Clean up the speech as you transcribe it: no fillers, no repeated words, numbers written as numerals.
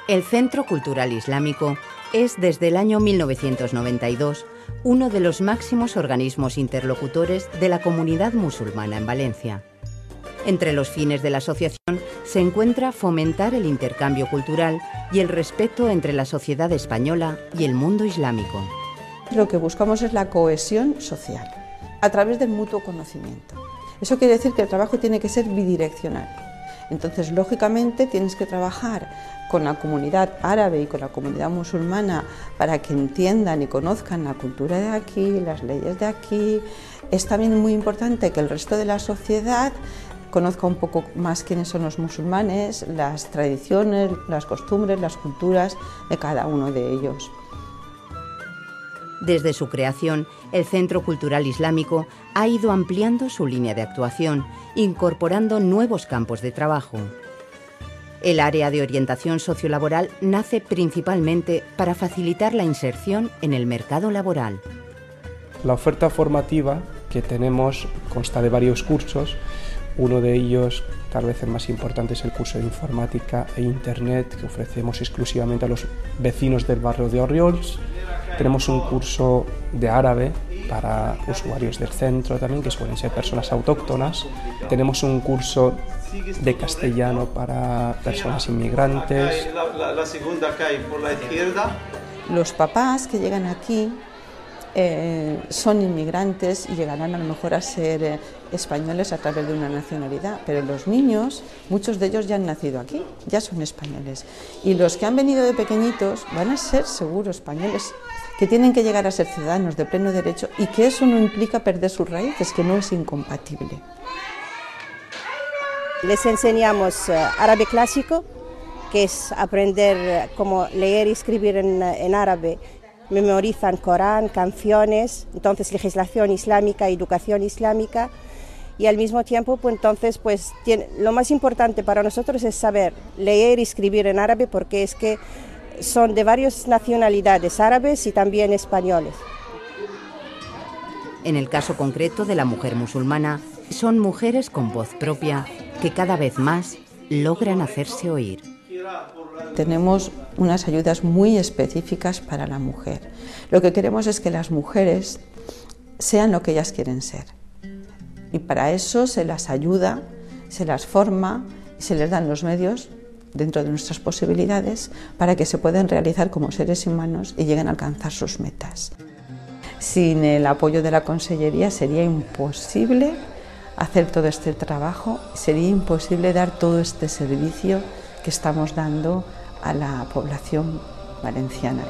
El Centro Cultural Islámico es, desde el año 1992, uno de los máximos organismos interlocutores de la comunidad musulmana en Valencia. Entre los fines de la asociación se encuentra fomentar el intercambio cultural y el respeto entre la sociedad española y el mundo islámico. Lo que buscamos es la cohesión social, a través del mutuo conocimiento. Eso quiere decir que el trabajo tiene que ser bidireccional. Entonces, lógicamente, tienes que trabajar con la comunidad árabe y con la comunidad musulmana para que entiendan y conozcan la cultura de aquí, las leyes de aquí. Es también muy importante que el resto de la sociedad conozca un poco más quiénes son los musulmanes, las tradiciones, las costumbres, las culturas de cada uno de ellos. Desde su creación, el Centro Cultural Islámico ha ido ampliando su línea de actuación, incorporando nuevos campos de trabajo. El área de orientación sociolaboral nace principalmente para facilitar la inserción en el mercado laboral. La oferta formativa que tenemos consta de varios cursos. Uno de ellos, tal vez el más importante, es el curso de informática e internet que ofrecemos exclusivamente a los vecinos del barrio de Orriols. Tenemos un curso de árabe para usuarios del centro también, que suelen ser personas autóctonas. Tenemos un curso de castellano para personas inmigrantes. La segunda calle por la izquierda. Los papás que llegan aquí son inmigrantes y llegarán a lo mejor a ser españoles a través de una nacionalidad, pero los niños, muchos de ellos ya han nacido aquí, ya son españoles, y los que han venido de pequeñitos van a ser seguro españoles, que tienen que llegar a ser ciudadanos de pleno derecho y que eso no implica perder sus raíces, que no es incompatible. Les enseñamos árabe clásico, que es aprender cómo leer y escribir en árabe. Memorizan Corán, canciones, entonces legislación islámica, educación islámica, y al mismo tiempo lo más importante para nosotros es saber leer y escribir en árabe, porque es que son de varias nacionalidades árabes y también españoles. En el caso concreto de la mujer musulmana, son mujeres con voz propia que cada vez más logran hacerse oír. Tenemos unas ayudas muy específicas para la mujer. Lo que queremos es que las mujeres sean lo que ellas quieren ser. Y para eso se las ayuda, se las forma y se les dan los medios dentro de nuestras posibilidades para que se puedan realizar como seres humanos y lleguen a alcanzar sus metas. Sin el apoyo de la Consellería sería imposible hacer todo este trabajo, sería imposible dar todo este servicio que estamos dando a la población valenciana.